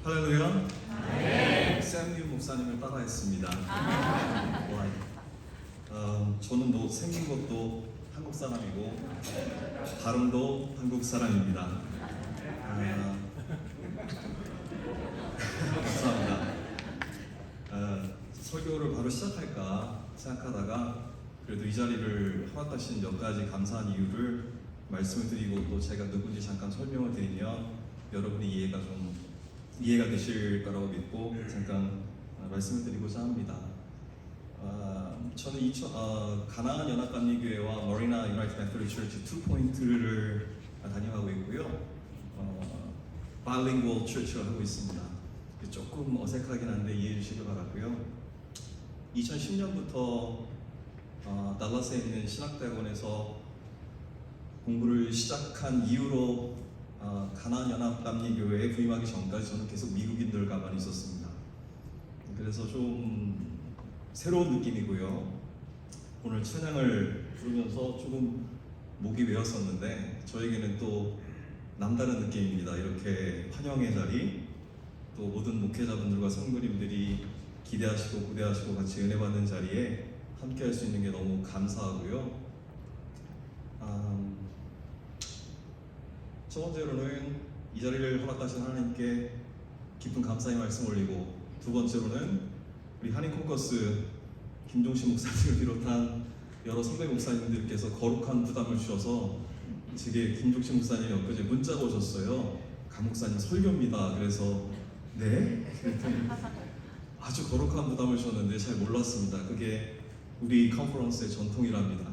할렐루야. 샘유 목사님을 따라했습니다. 저는 뭐 생긴 것도 한국 사람이고 발음도 한국 사람입니다. 감사합니다. 설교를 바로 시작할까 생각하다가 그래도 이 자리를 허락하신 몇 가지 감사한 이유를 말씀을 드리고 또 제가 누군지 잠깐 설명을 드리면 여러분이 이해가 되실 거라고 믿고 잠깐 말씀을 드리고자 합니다. 저는 가나안 연합감리교회와 머리나 유나이티드 메토디스트 처치 2포인트를 다녀가고 있고요. 바일링구얼 처치를 하고 있습니다. 조금 어색하긴 한데 이해해 주시길 바라고요. 2010년부터 달라스에 있는 신학대학원에서 공부를 시작한 이후로 가나안 연합감리교회에 부임하기 전까지 저는 계속 미국인들과만 있었습니다. 그래서 좀 새로운 느낌이고요. 오늘 찬양을 부르면서 조금 목이 메었었는데 저에게는 또 남다른 느낌입니다. 이렇게 환영의 자리, 또 모든 목회자분들과 성도님들이 기대하시고 고대하시고 같이 은혜 받는 자리에 함께 할 수 있는 게 너무 감사하고요. 첫 번째로는 이 자리를 허락하신 하나님께 깊은 감사의 말씀 올리고, 두 번째로는 우리 한인 콩커스 김종신 목사님을 비롯한 여러 선배 목사님들께서 거룩한 부담을 주셔서 제게 김종신 목사님이 엊그제 문자가 오셨어요. 강 목사님 설교입니다. 그래서 네? 그랬더니 아주 거룩한 부담을 주셨는데 잘 몰랐습니다. 그게 우리 컨퍼런스의 전통이랍니다.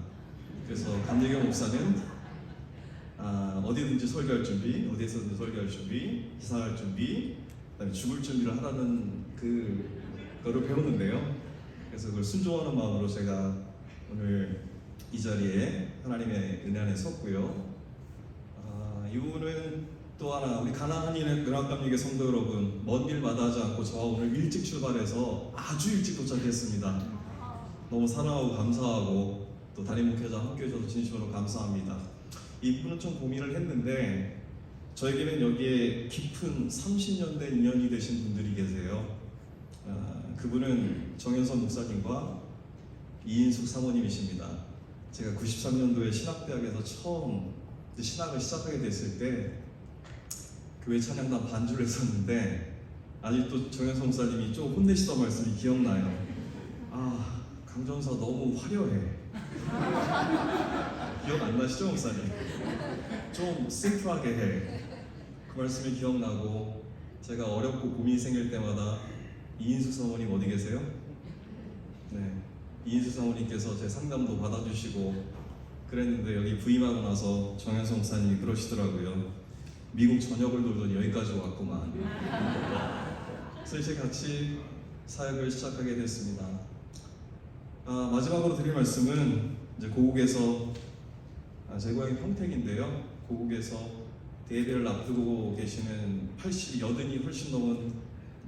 그래서 강재경 목사는 어디든지 설교할 준비, 어디에서든지 설교할 준비, 기사할 준비, 그다음에 죽을 준비를 하라는 그거를 배우는데요. 그래서 그걸 순종하는 마음으로 제가 오늘 이 자리에 하나님의 은혜 안에 섰고요. 이유는 또 하나, 우리 가나안 연합감리교회 성도 여러분, 먼 길 마다하지 않고 저와 오늘 일찍 출발해서 아주 일찍 도착했습니다. 너무 사랑하고 감사하고 또 담임 목회자 함께 해주셔서 진심으로 감사합니다. 이 부분은 좀 고민을 했는데 저에게는 여기에 깊은 30년 된 인연이 되신 분들이 계세요. 그분은 정현선 목사님과 이인숙 사모님이십니다. 제가 93년도에 신학대학에서 처음 신학을 시작하게 됐을 때 교회 찬양단 반주를 했었는데 아직도 정현선 목사님이 좀 혼내시던 말씀이 기억나요. 강전사 너무 화려해. 기억 안 나시죠, 목사님? 좀 심플하게 해. 그 말씀이 기억나고, 제가 어렵고 고민이 생길 때마다 이인숙 사모님 어디 계세요? 네, 이인숙 사모님께서 제 상담도 받아주시고 그랬는데 여기 부임하고 나서 정현성 목사님이 그러시더라고요. 미국 전역을 돌더니 여기까지 왔구만. 그래서 이제 같이 사역을 시작하게 됐습니다. 마지막으로 드릴 말씀은 이제 고국에서 제 고향이 평택인데요. 고국에서 대예배를 앞두고 계시는 80여든이 훨씬 넘은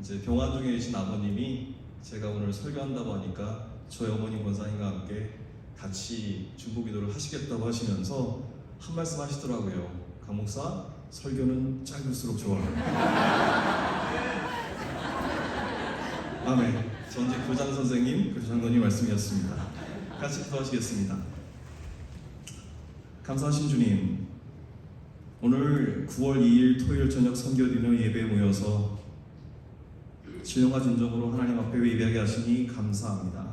이제 병환 중에 계신 아버님이 제가 오늘 설교한다고 하니까 저희 어머니 권사님과 함께 같이 중보기도를 하시겠다고 하시면서 한 말씀 하시더라고요. 강 목사, 설교는 짧을수록 좋아. 아멘. 전직 교장 선생님, 교장선생님 말씀이었습니다. 같이 기도하시겠습니다. 감사하신 주님, 오늘 9월 2일 토요일 저녁 선교디너 예배에 모여서 진정과 진정으로 하나님 앞에 예배하게 하시니 감사합니다.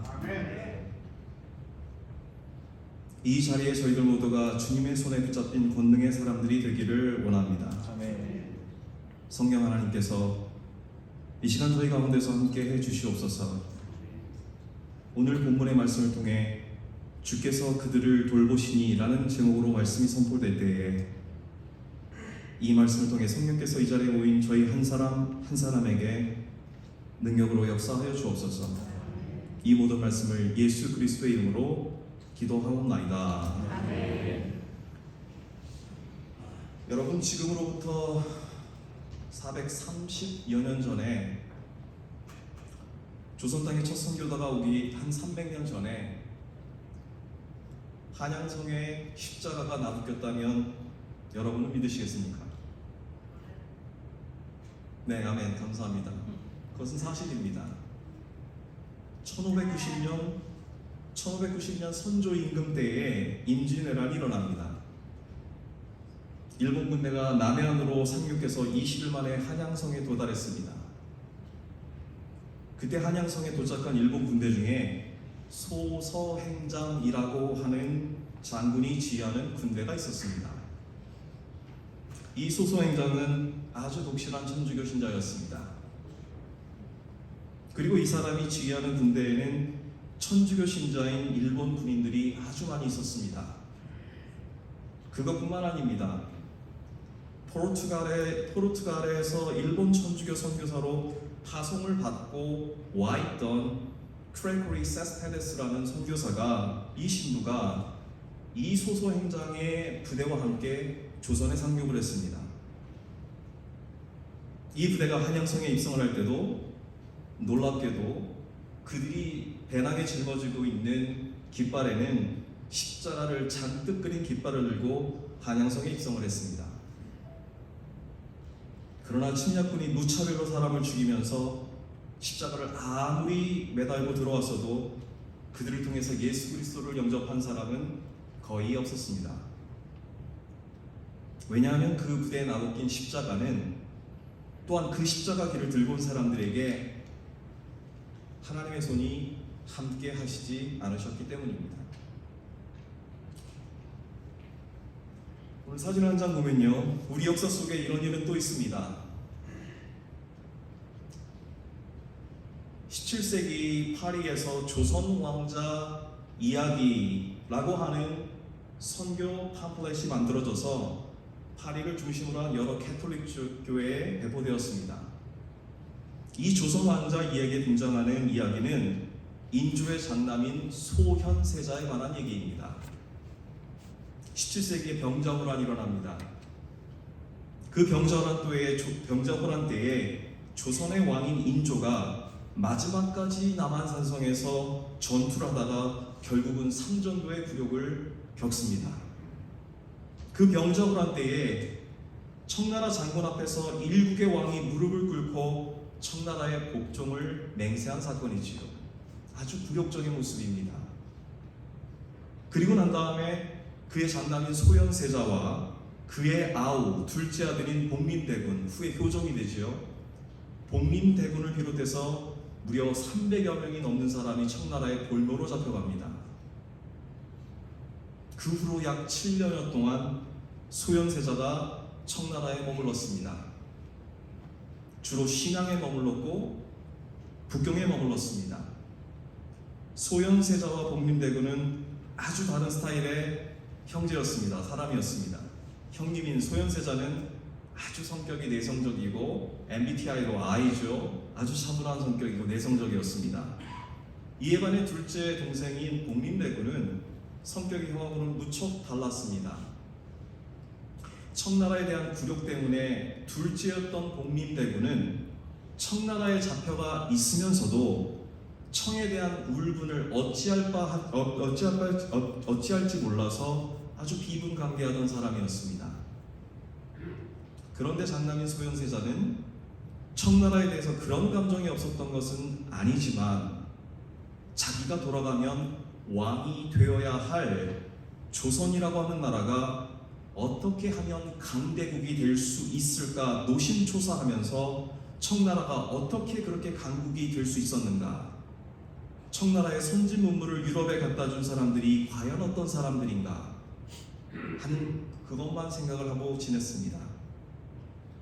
이 자리에 저희들 모두가 주님의 손에 붙잡힌 권능의 사람들이 되기를 원합니다. 성령 하나님께서 이 시간 저희 가운데서 함께 해주시옵소서. 오늘 본문의 말씀을 통해 주께서 그들을 돌보시니 라는 제목으로 말씀이 선포될 때에 이 말씀을 통해 성령께서 이 자리에 모인 저희 한 사람 한 사람에게 능력으로 역사하여 주옵소서. 이 모든 말씀을 예수 그리스도의 이름으로 기도하옵나이다. 여러분, 지금으로부터 430여 년 전에 조선 땅에 첫 선교사가 오기 한 300년 전에 한양성에 십자가가 나묶였다면 여러분은 믿으시겠습니까? 네, 아멘. 감사합니다. 그것은 사실입니다. 1590년 선조 임금 때에 임진왜란이 일어납니다. 일본 군대가 남해안으로 상륙해서 20일 만에 한양성에 도달했습니다. 그때 한양성에 도착한 일본 군대 중에 소서행장이라고 하는 장군이 지휘하는 군대가 있었습니다. 이 소서행장은 아주 독실한 천주교 신자였습니다. 그리고 이 사람이 지휘하는 군대에는 천주교 신자인 일본 군인들이 아주 많이 있었습니다. 그것뿐만 아닙니다. 포르투갈에서 일본 천주교 선교사로 파송을 받고 와 있던 크레고리 세스페데스라는 선교사가, 이 신부가 이 소서행장의 부대와 함께 조선에 상륙을 했습니다. 이 부대가 한양성에 입성을 할 때도 놀랍게도 그들이 배낭에 짊어지고 있는 깃발에는 십자가를 잔뜩 그린 깃발을 들고 한양성에 입성을 했습니다. 그러나 침략군이 무차별로 사람을 죽이면서 십자가를 아무리 매달고 들어왔어도 그들을 통해서 예수 그리스도를 영접한 사람은 거의 없었습니다. 왜냐하면 그 부대에 나묶인 십자가는 또한 그 십자가 길을 들고 온 사람들에게 하나님의 손이 함께 하시지 않으셨기 때문입니다. 오늘 사진 한 장 보면요, 우리 역사 속에 이런 일은 또 있습니다. 17세기 파리에서 조선 왕자 이야기라고 하는 선교 팜플렛이 만들어져서 파리를 중심으로 한 여러 캐톨릭 교회에 배포되었습니다. 이 조선 왕자 이야기에 등장하는 이야기는 인조의 장남인 소현세자에 관한 얘기입니다. 17세기에 병자호란이 일어납니다. 그 병자호란 때에 조선의 왕인 인조가 마지막까지 남한산성에서 전투를 하다가 결국은 삼전도의 굴욕을 겪습니다. 그 병자호란 때에 청나라 장군 앞에서 일국의 왕이 무릎을 꿇고 청나라의 복종을 맹세한 사건이지요. 아주 굴욕적인 모습입니다. 그리고 난 다음에 그의 장남인 소현세자와 그의 아우 둘째 아들인 복림대군, 후에 효종이 되지요. 복림대군을 비롯해서 무려 300여 명이 넘는 사람이 청나라의 볼모로 잡혀갑니다. 그 후로 약 7년여 동안 소현세자가 청나라에 머물렀습니다. 주로 신앙에 머물렀고 북경에 머물렀습니다. 소현세자와 복림대군은 아주 다른 스타일의 형제였습니다. 사람이었습니다. 형님인 소현세자는 아주 성격이 내성적이고 MBTI로 I죠. 아주 차분한 성격이고 내성적이었습니다. 이에 반해 둘째 동생인 복림대군은 성격이 형하고는 무척 달랐습니다. 청나라에 대한 굴욕 때문에 둘째였던 복림대군은 청나라에 잡혀가 있으면서도 청에 대한 울분을 어찌할지 몰라서 아주 비분감개하던 사람이었습니다. 그런데 장남인 소현세자는 청나라에 대해서 그런 감정이 없었던 것은 아니지만 자기가 돌아가면 왕이 되어야 할 조선이라고 하는 나라가 어떻게 하면 강대국이 될 수 있을까 노심초사하면서 청나라가 어떻게 그렇게 강국이 될 수 있었는가, 청나라의 선진 문물을 유럽에 갖다 준 사람들이 과연 어떤 사람들인가 하는 그것만 생각을 하고 지냈습니다.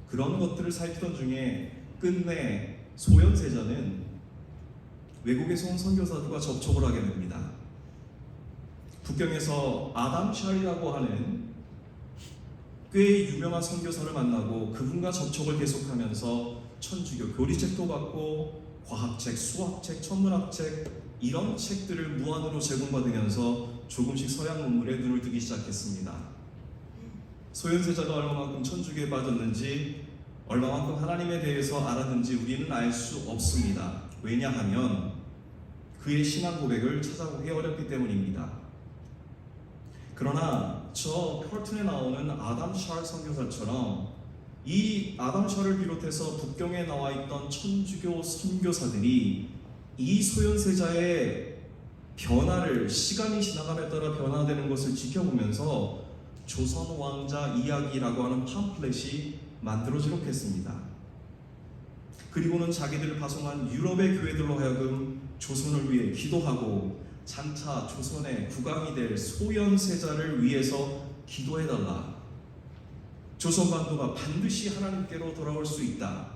그런 것들을 살피던 중에 끝내 소현세자는 외국에서 온 선교사들과 접촉을 하게 됩니다. 북경에서 아담 샬이라고 하는 꽤 유명한 선교사를 만나고 그분과 접촉을 계속하면서 천주교 교리책도 받고 과학책, 수학책, 천문학책 이런 책들을 무한으로 제공받으면서 조금씩 서양 문물에 눈을 뜨기 시작했습니다. 소현세자가 얼마만큼 천주교에 빠졌는지, 얼마만큼 하나님에 대해서 알았는지 우리는 알 수 없습니다. 왜냐하면 그의 신앙 고백을 찾아보기 어렵기 때문입니다. 그러나 저 펄튼에 나오는 아담 샬 선교사처럼 이 아담 셔를 비롯해서 북경에 나와 있던 천주교 선교사들이 이 소현세자의 변화를 시간이 지나감에 따라 변화되는 것을 지켜보면서 조선 왕자 이야기라고 하는 팜플렛이 만들어지도록 했습니다. 그리고는 자기들을 파송한 유럽의 교회들로 하여금 조선을 위해 기도하고 장차 조선의 국왕이 될 소현세자를 위해서 기도해달라. 조선반도가 반드시 하나님께로 돌아올 수 있다.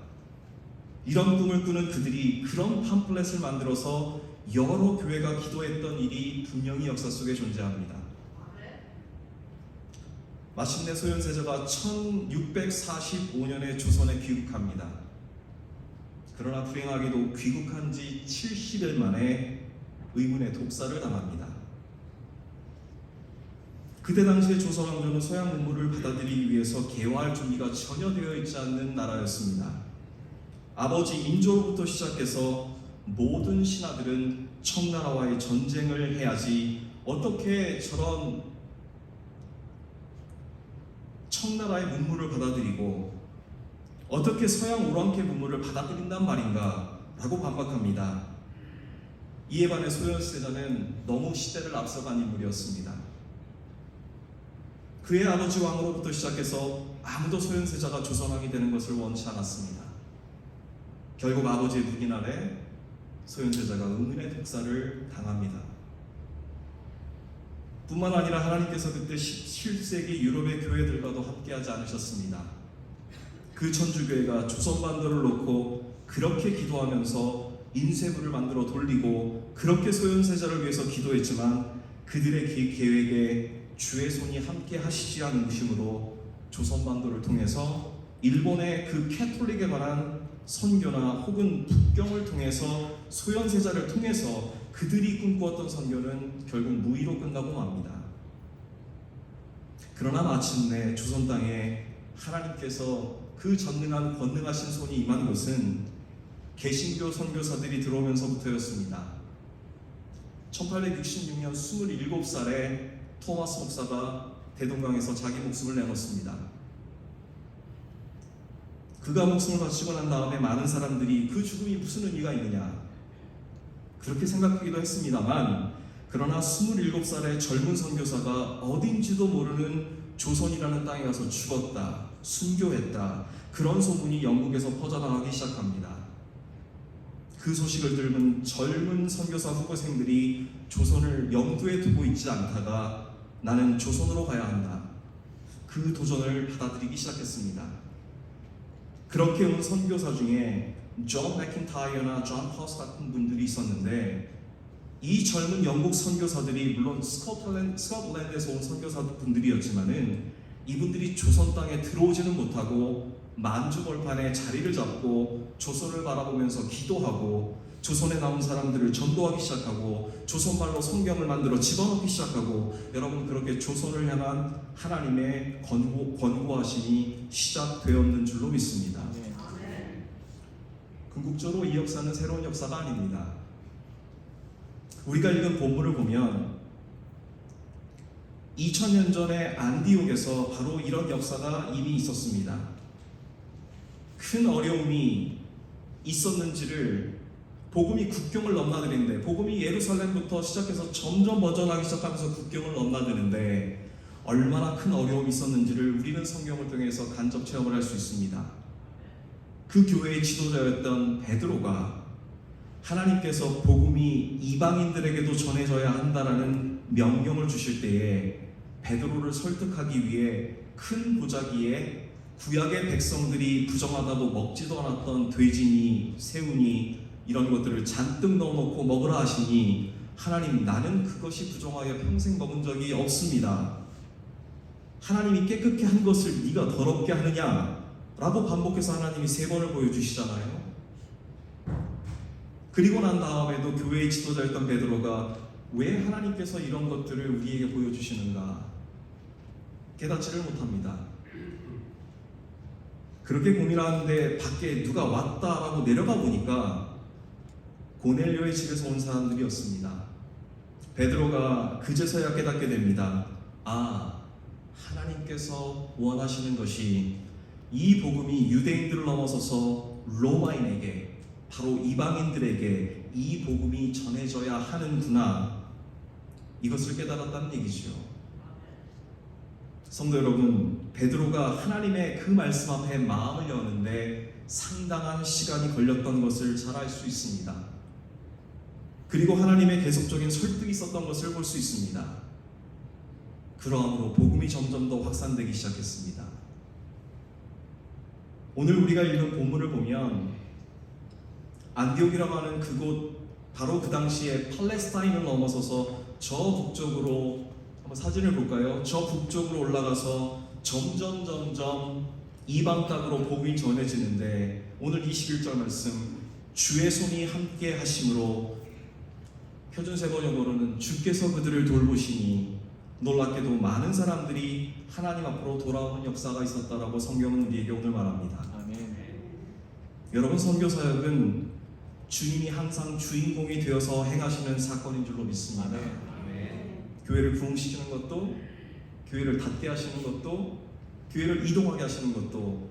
이런 꿈을 꾸는 그들이 그런 팜플렛을 만들어서 여러 교회가 기도했던 일이 분명히 역사 속에 존재합니다. 마침내 소현세자가 1645년에 조선에 귀국합니다. 그러나 불행하게도 귀국한 지 70일 만에 의문의 독사를 당합니다. 그때 당시에 조선 왕조는 서양 문물을 받아들이기 위해서 개화할 준비가 전혀 되어 있지 않는 나라였습니다. 아버지 인조로부터 시작해서 모든 신하들은 청나라와의 전쟁을 해야지 어떻게 저런 청나라의 문물을 받아들이고 어떻게 서양 오랑캐 문물을 받아들인단 말인가 라고 반박합니다. 이에 반해 소현세자는 너무 시대를 앞서간 인물이었습니다. 그의 아버지 왕으로부터 시작해서 아무도 소현세자가 조선왕이 되는 것을 원치 않았습니다. 결국 아버지의 눈인 아래 소현세자가 의문의 독사를 당합니다. 뿐만 아니라 하나님께서 그때 17세기 유럽의 교회들과도 함께하지 않으셨습니다. 그 천주교회가 조선반도를 놓고 그렇게 기도하면서 인쇄물을 만들어 돌리고 그렇게 소현세자를 위해서 기도했지만 그들의 계획에 주의 손이 함께 하시지 않은 것이므로 조선반도를 통해서 일본의 그 캐톨릭에 관한 선교나 혹은 북경을 통해서 소현세자를 통해서 그들이 꿈꾸었던 선교는 결국 무의로 끝나고 맙니다. 그러나 마침내 조선 땅에 하나님께서 그 전능한 권능하신 손이 임한 것은 개신교 선교사들이 들어오면서부터였습니다. 1866년 27살에 토마스 목사가 대동강에서 자기 목숨을 내놓습니다. 그가 목숨을 바치고 난 다음에 많은 사람들이 그 죽음이 무슨 의미가 있느냐 그렇게 생각하기도 했습니다만, 그러나 27살의 젊은 선교사가 어딘지도 모르는 조선이라는 땅에 가서 죽었다, 순교했다, 그런 소문이 영국에서 퍼져나가기 시작합니다. 그 소식을 들은 젊은 선교사 후보생들이 조선을 염두에 두고 있지 않다가 나는 조선으로 가야 한다, 그 도전을 받아들이기 시작했습니다. 그렇게 온 선교사 중에 존 맥킨타이어나 존 퍼스 같은 분들이 있었는데, 이 젊은 영국 선교사들이 물론 스코틀랜드에서 온 선교사 분들이었지만은 이분들이 조선 땅에 들어오지는 못하고 만주벌판에 자리를 잡고 조선을 바라보면서 기도하고 조선에 나온 사람들을 전도하기 시작하고 조선말로 성경을 만들어 집어넣기 시작하고, 여러분 그렇게 조선을 향한 하나님의 권고하심이 시작되었는 줄로 믿습니다. 궁극적으로 이 역사는 새로운 역사가 아닙니다. 우리가 읽은 본문을 보면 2000년 전에 안디옥에서 바로 이런 역사가 이미 있었습니다. 큰 어려움이 있었는지를 복음이 국경을 넘나드는데, 복음이 예루살렘부터 시작해서 점점 번져나기 시작하면서 국경을 넘나드는데 얼마나 큰 어려움이 있었는지를 우리는 성경을 통해서 간접 체험을 할 수 있습니다. 그 교회의 지도자였던 베드로가 하나님께서 복음이 이방인들에게도 전해져야 한다라는 명령을 주실 때에 베드로를 설득하기 위해 큰 보자기에 구약의 백성들이 부정하다고 먹지도 않았던 돼지니 새우니 이런 것들을 잔뜩 넣어놓고 먹으라 하시니, 하나님 나는 그것이 부정하여 평생 먹은 적이 없습니다. 하나님이 깨끗게 한 것을 네가 더럽게 하느냐 라고 반복해서 하나님이 3번을 보여주시잖아요. 그리고 난 다음에도 교회의 지도자였던 베드로가 왜 하나님께서 이런 것들을 우리에게 보여주시는가 깨닫지를 못합니다. 그렇게 고민하는데 밖에 누가 왔다라고 내려가 보니까 고넬료의 집에서 온 사람들이었습니다. 베드로가 그제서야 깨닫게 됩니다. 아, 하나님께서 원하시는 것이 이 복음이 유대인들을 넘어서서 로마인에게, 바로 이방인들에게 이 복음이 전해져야 하는구나, 이것을 깨달았다는 얘기죠. 성도 여러분, 베드로가 하나님의 그 말씀 앞에 마음을 여는데 상당한 시간이 걸렸던 것을 잘 알 수 있습니다. 그리고 하나님의 계속적인 설득이 있었던 것을 볼 수 있습니다. 그러함으로 복음이 점점 더 확산되기 시작했습니다. 오늘 우리가 읽은 본문을 보면 안디옥이라고 하는 그곳, 바로 그 당시에 팔레스타인을 넘어서서 저 북쪽으로, 한번 사진을 볼까요? 저 북쪽으로 올라가서 점점 이방 땅으로 복음이 전해지는데, 오늘 21절 말씀, 주의 손이 함께 하심으로, 표준세 번역으로는 주께서 그들을 돌보시니, 놀랍게도 많은 사람들이 하나님 앞으로 돌아오는 역사가 있었다라고 성경은 우리에게 오늘 말합니다. 아멘. 여러분, 선교 사역은 주님이 항상 주인공이 되어서 행하시는 사건인 줄로 믿습니다. 아멘. 교회를 부흥시키는 것도, 교회를 닫게 하시는 것도, 교회를 이동하게 하시는 것도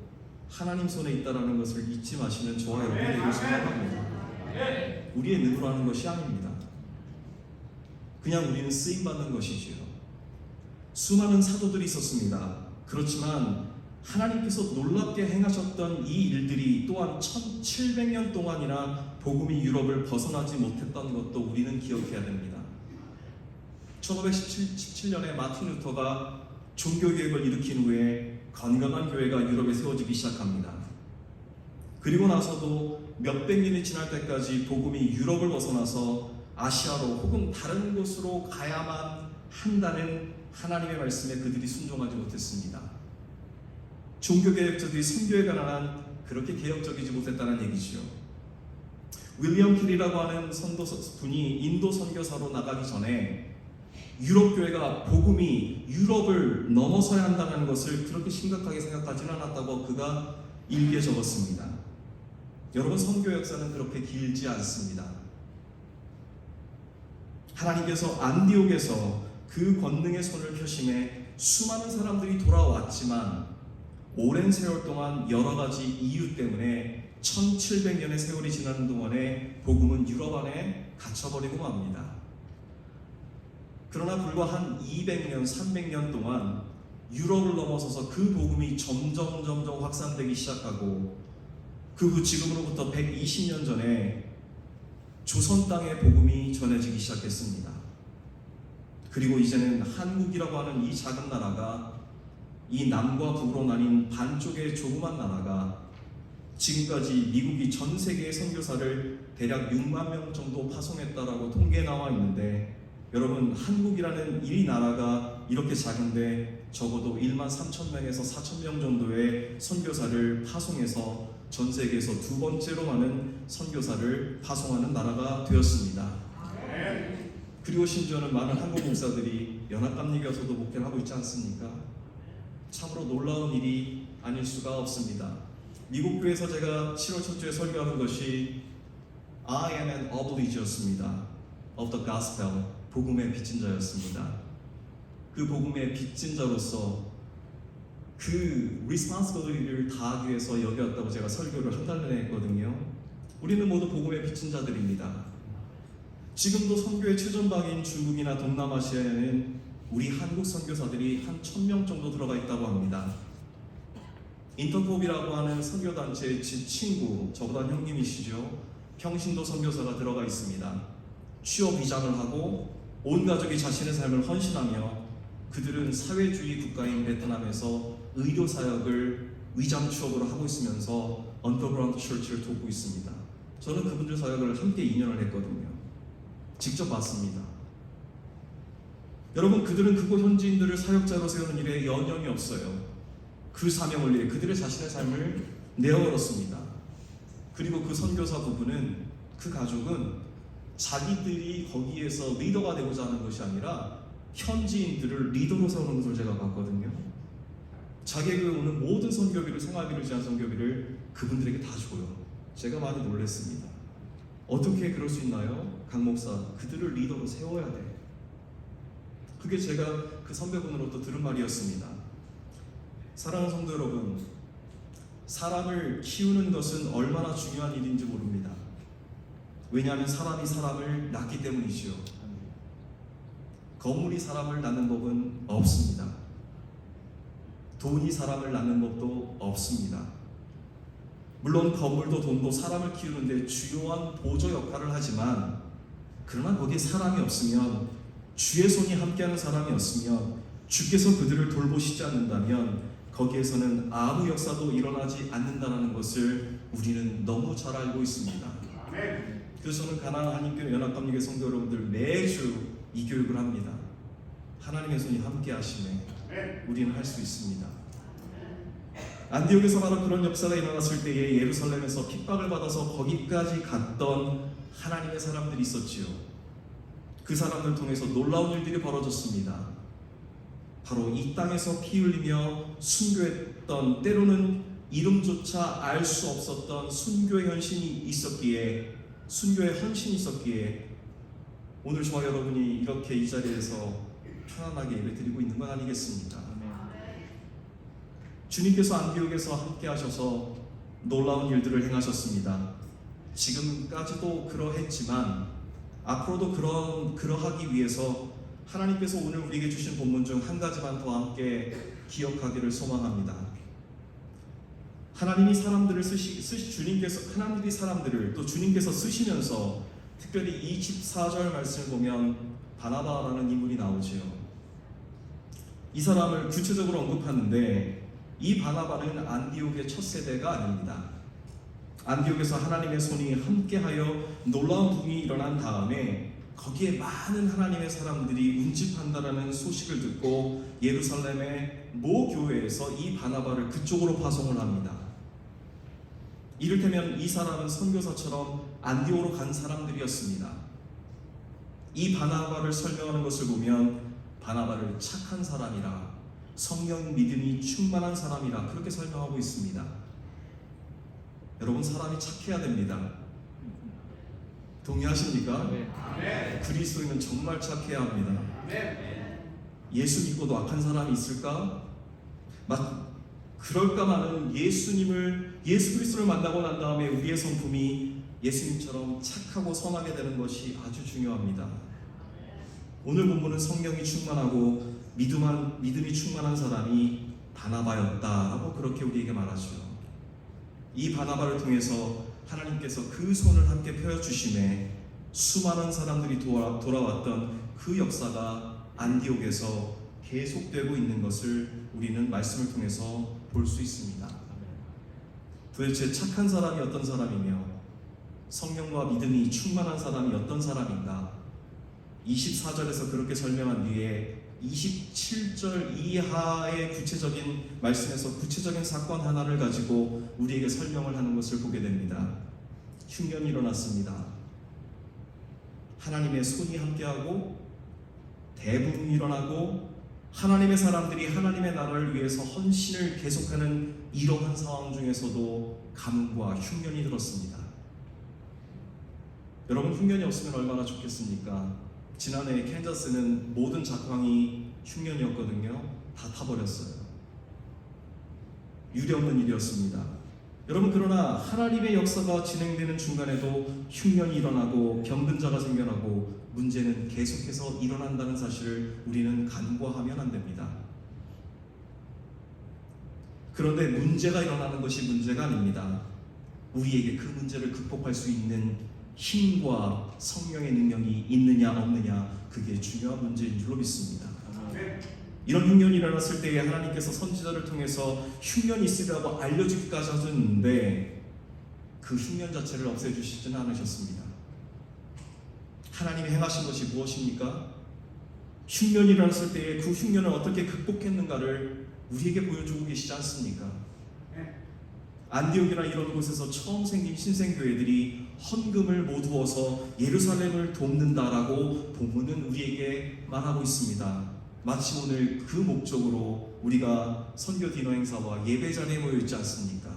하나님 손에 있다라는 것을 잊지 마시는 저와 여러분에게 소망합니다. 우리의 능으로 하는 것이 아닙니다. 그냥 우리는 쓰임받는 것이지요. 수많은 사도들이 있었습니다. 그렇지만 하나님께서 놀랍게 행하셨던 이 일들이 또한 1700년 동안이나 복음이 유럽을 벗어나지 못했던 것도 우리는 기억해야 됩니다. 1517년에 마틴 루터가 종교개혁을 일으킨 후에 건강한 교회가 유럽에 세워지기 시작합니다. 그리고 나서도 몇백 년이 지날 때까지 복음이 유럽을 벗어나서 아시아로 혹은 다른 곳으로 가야만 한다는 하나님의 말씀에 그들이 순종하지 못했습니다. 종교개혁자들이 선교에 관한 그렇게 개혁적이지 못했다는 얘기지요. 윌리엄 킬이라고 하는 분이 인도 선교사로 나가기 전에 유럽 교회가 복음이 유럽을 넘어서야 한다는 것을 그렇게 심각하게 생각하지는 않았다고 그가 일기에 적었습니다. 여러분, 선교 역사는 그렇게 길지 않습니다. 하나님께서 안디옥에서 그 권능의 손을 펴심해 수많은 사람들이 돌아왔지만 오랜 세월 동안 여러 가지 이유 때문에 1700년의 세월이 지나는 동안에 복음은 유럽 안에 갇혀버리고 맙니다. 그러나 불과 한 200년, 300년 동안 유럽을 넘어서서 그 복음이 점점 확산되기 시작하고, 그 후 지금으로부터 120년 전에 조선 땅의 복음이 전해지기 시작했습니다. 그리고 이제는 한국이라고 하는 이 작은 나라가, 이 남과 북으로 나뉜 반쪽의 조그만 나라가 지금까지 미국이 전 세계의 선교사를 대략 6만 명 정도 파송했다라고 통계에 나와 있는데, 여러분, 한국이라는 이 나라가 이렇게 작은데 적어도 1만 3천 명에서 4천 명 정도의 선교사를 파송해서 전 세계에서 두 번째로 많은 선교사를 파송하는 나라가 되었습니다. 그리고 심지어는 많은 한국 목사들이 연합감리 교서도 목회를 하고 있지 않습니까? 참으로 놀라운 일이 아닐 수가 없습니다. 미국 교회에서 제가 7월 첫 주에 설교하는 것이 I am an oblige였습니다. of the gospel, 복음의 빚진 자였습니다. 그 복음의 빚진 자로서 그 responsibility를 다하기 위해서 여기 왔다고 제가 설교를 한 달 전에 했거든요. 우리는 모두 복음의 빚진 자들입니다. 지금도 선교의 최전방인 중국이나 동남아시아에는 우리 한국 선교사들이 한 1000명 정도 들어가 있다고 합니다. 인터콥이라고 하는 선교단체의 친구, 저보다 형님이시죠. 평신도 선교사가 들어가 있습니다. 취업 이장을 하고 온 가족이 자신의 삶을 헌신하며 그들은 사회주의 국가인 베트남에서 의료 사역을 위장 취업으로 하고 있으면서 언더그라운드 처치를 돕고 있습니다. 저는 그분들 사역을 함께 2년을 했거든요. 직접 봤습니다. 여러분, 그들은 그곳 현지인들을 사역자로 세우는 일에 여념이 없어요. 그 사명을 위해 그들의 자신의 삶을 내어걸었습니다. 그리고 그 선교사 부부는, 그 가족은 자기들이 거기에서 리더가 되고자 하는 것이 아니라 현지인들을 리더로 세우는 것을 제가 봤거든요. 자기 교회 오는 모든 선교비를, 생활비를 제한 선교비를 그분들에게 다 줘요. 제가 많이 놀랐습니다. 어떻게 그럴 수 있나요? 강 목사, 그들을 리더로 세워야 돼. 그게 제가 그 선배분으로부터 들은 말이었습니다. 사랑하는 성도 여러분, 사람을 키우는 것은 얼마나 중요한 일인지 모릅니다. 왜냐하면 사람이 사람을 낳기 때문이지요. 건물이 사람을 낳는 법은 없습니다. 돈이 사람을 낳는 법도 없습니다. 물론 건물도 돈도 사람을 키우는데 주요한 보조 역할을 하지만, 그러나 거기에 사람이 없으면, 주의 손이 함께하는 사람이 없으면, 주께서 그들을 돌보시지 않는다면 거기에서는 아무 역사도 일어나지 않는다는 것을 우리는 너무 잘 알고 있습니다. 그래서 저는 가나안 한인교회 연합감리교회 성도 여러분들 매주 이 교육을 합니다. 하나님의 손이 함께 하심에 우리는 할 수 있습니다. 안디옥에서 바로 그런 역사가 일어났을 때에 예루살렘에서 핍박을 받아서 거기까지 갔던 하나님의 사람들이 있었지요. 그 사람들 통해서 놀라운 일들이 벌어졌습니다. 바로 이 땅에서 피 흘리며 순교했던, 때로는 이름조차 알 수 없었던 순교의 헌신이 있었기에, 순교의 헌신이 있었기에 오늘 저와 여러분이 이렇게 이 자리에서 편안하게 예배드리고 있는 건 아니겠습니까? 주님께서 안디옥에서 함께 하셔서 놀라운 일들을 행하셨습니다. 지금까지도 그러했지만 앞으로도 그러하기 위해서 하나님께서 오늘 우리에게 주신 본문 중 한 가지만 더 함께 기억하기를 소망합니다. 하나님이 사람들을 하나님이 사람들을 또 주님께서 쓰시면서 특별히 24절 말씀을 보면 바나바라는 인물이 나오지요. 이 사람을 구체적으로 언급하는데, 이 바나바는 안디옥의 첫 세대가 아닙니다. 안디옥에서 하나님의 손이 함께하여 놀라운 부흥이 일어난 다음에 거기에 많은 하나님의 사람들이 운집한다라는 소식을 듣고 예루살렘의 모 교회에서 이 바나바를 그쪽으로 파송을 합니다. 이를테면 이 사람은 선교사처럼 안디옥으로 간 사람들이었습니다. 이 바나바를 설명하는 것을 보면 바나바를 착한 사람이라, 성령 믿음이 충만한 사람이라 그렇게 설명하고 있습니다. 여러분, 사람이 착해야 됩니다. 동의하십니까? 네. 그리스도인은 정말 착해야 합니다. 네. 예수 믿고도 악한 사람이 있을까? 그럴까마는 예수 그리스도를 만나고 난 다음에 우리의 성품이 예수님처럼 착하고 선하게 되는 것이 아주 중요합니다. 오늘 본문은 성령이 충만하고 믿음이 충만한 사람이 바나바였다라고 그렇게 우리에게 말하죠. 이 바나바를 통해서 하나님께서 그 손을 함께 펴주심에 수많은 사람들이 돌아왔던 그 역사가 안디옥에서 계속되고 있는 것을 우리는 말씀을 통해서 볼 수 있습니다. 도대체 착한 사람이 어떤 사람이며 성령과 믿음이 충만한 사람이 어떤 사람인가? 24절에서 그렇게 설명한 뒤에 27절 이하의 구체적인 말씀에서 구체적인 사건 하나를 가지고 우리에게 설명을 하는 것을 보게 됩니다. 흉년이 일어났습니다. 하나님의 손이 함께하고 대부흥이 일어나고 하나님의 사람들이 하나님의 나라를 위해서 헌신을 계속하는 이러한 상황 중에서도 가뭄과 흉년이 들었습니다. 여러분, 흉년이 없으면 얼마나 좋겠습니까? 지난해 캔자스는 모든 작황이 흉년이었거든요. 다 타버렸어요. 유례없는 일이었습니다. 여러분, 그러나 하나님의 역사가 진행되는 중간에도 흉년이 일어나고 병든 자가 생겨나고 문제는 계속해서 일어난다는 사실을 우리는 간과하면 안 됩니다. 그런데 문제가 일어나는 것이 문제가 아닙니다. 우리에게 그 문제를 극복할 수 있는 힘과 성령의 능력이 있느냐 없느냐, 그게 중요한 문제인 줄로 믿습니다. 이런 흉년이 일어났을 때에 하나님께서 선지자를 통해서 흉년이 있으리라고 알려주기까지 하셨는데 그 흉년 자체를 없애주시지는 않으셨습니다. 하나님이 행하신 것이 무엇입니까? 흉년이 일어났을 때에 그 흉년을 어떻게 극복했는가를 우리에게 보여주고 계시지 않습니까? 안디옥이나 이런 곳에서 처음 생긴 신생교회들이 헌금을 모두어서 예루살렘을 돕는다라고 본문은 우리에게 말하고 있습니다. 마치 오늘 그 목적으로 우리가 선교 디너 행사와 예배 자리에 모여 있지 않습니까?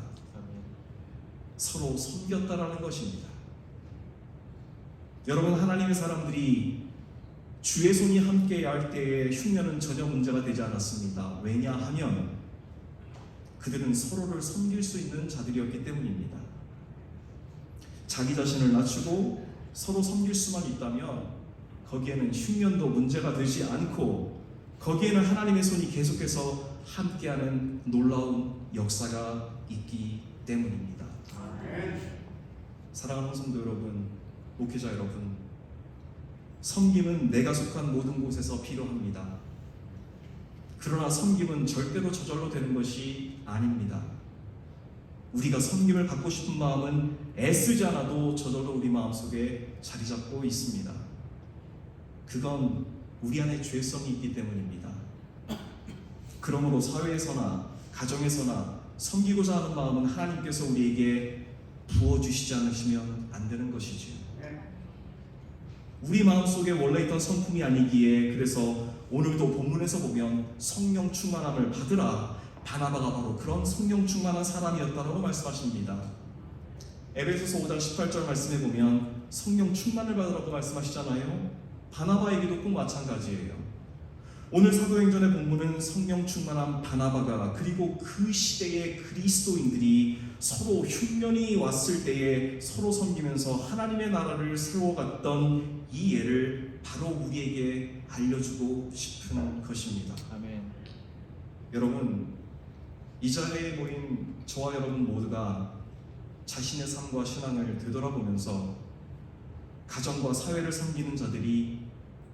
서로 섬겼다라는 것입니다. 여러분, 하나님의 사람들이 주의 손이 함께 할 때에 흉년은 전혀 문제가 되지 않았습니다. 왜냐하면 그들은 서로를 섬길 수 있는 자들이었기 때문입니다. 자기 자신을 낮추고 서로 섬길 수만 있다면 거기에는 흉년도 문제가 되지 않고 거기에는 하나님의 손이 계속해서 함께하는 놀라운 역사가 있기 때문입니다. 사랑하는 성도 여러분, 목회자 여러분, 섬김은 내가 속한 모든 곳에서 필요합니다. 그러나 섬김은 절대로 저절로 되는 것이 아닙니다. 우리가 섬김을 받고 싶은 마음은 애쓰지 않아도 저절로 우리 마음속에 자리 잡고 있습니다. 그건 우리 안에 죄성이 있기 때문입니다. 그러므로 사회에서나 가정에서나 섬기고자 하는 마음은 하나님께서 우리에게 부어주시지 않으시면 안 되는 것이지요. 우리 마음속에 원래 있던 성품이 아니기에 그래서 오늘도 본문에서 보면 성령 충만함을 받으라, 바나바가 바로 그런 성령 충만한 사람이었다라고 말씀하십니다. 에베소서 5장 18절 말씀에 보면 성령 충만을 받으라고 말씀하시잖아요. 바나바에게도 꼭 마찬가지예요. 오늘 사도행전의 본문은 성령 충만한 바나바가 그리고 그 시대의 그리스도인들이 서로 흉년이 왔을 때에 서로 섬기면서 하나님의 나라를 세워갔던 이 예를 바로 우리에게 알려주고 싶은 것입니다. 아멘. 여러분, 이 자리에 모인 저와 여러분 모두가 자신의 삶과 신앙을 되돌아보면서 가정과 사회를 섬기는 자들이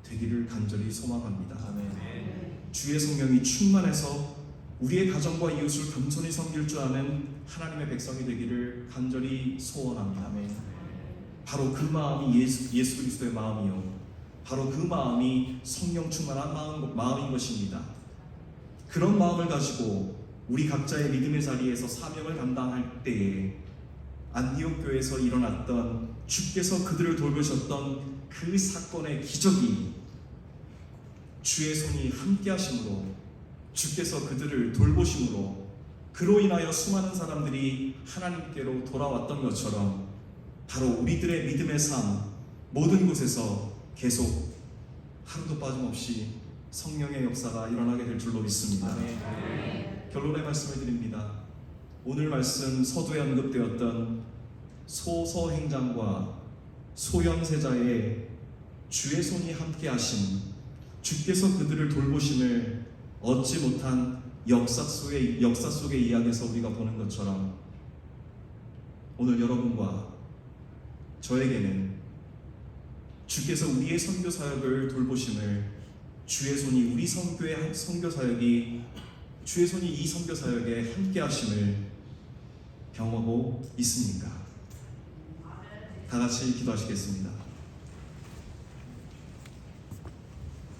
되기를 간절히 소망합니다. 아멘. 주의 성령이 충만해서 우리의 가정과 이웃을 겸손히 섬길 줄 아는 하나님의 백성이 되기를 간절히 소원합니다. 아멘. 바로 그 마음이 예수 그리스도의 마음이요, 바로 그 마음이 성령 충만한 마음인 것입니다. 그런 마음을 가지고 우리 각자의 믿음의 자리에서 사명을 감당할 때에 안디옥 교회에서 일어났던 주께서 그들을 돌보셨던 그 사건의 기적이 주의 손이 함께 하심으로, 주께서 그들을 돌보심으로 그로 인하여 수많은 사람들이 하나님께로 돌아왔던 것처럼 바로 우리들의 믿음의 삶 모든 곳에서 계속 하루도 빠짐없이 성령의 역사가 일어나게 될 줄로 믿습니다. 결론의 말씀을 드립니다. 오늘 말씀 서두에 언급되었던 소서행장과 소현세자의 주의 손이 함께 하심, 주께서 그들을 돌보심을 얻지 못한 역사 속의 이야기에서 우리가 보는 것처럼 오늘 여러분과 저에게는 주께서 우리의 선교 사역을 돌보심을, 주의 손이 우리 선교의 선교 사역이 주의 손이 이 선교 사역에 함께 하심을 경험하고 있습니까? 다 같이 기도하시겠습니다.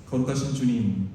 거룩하신 주님,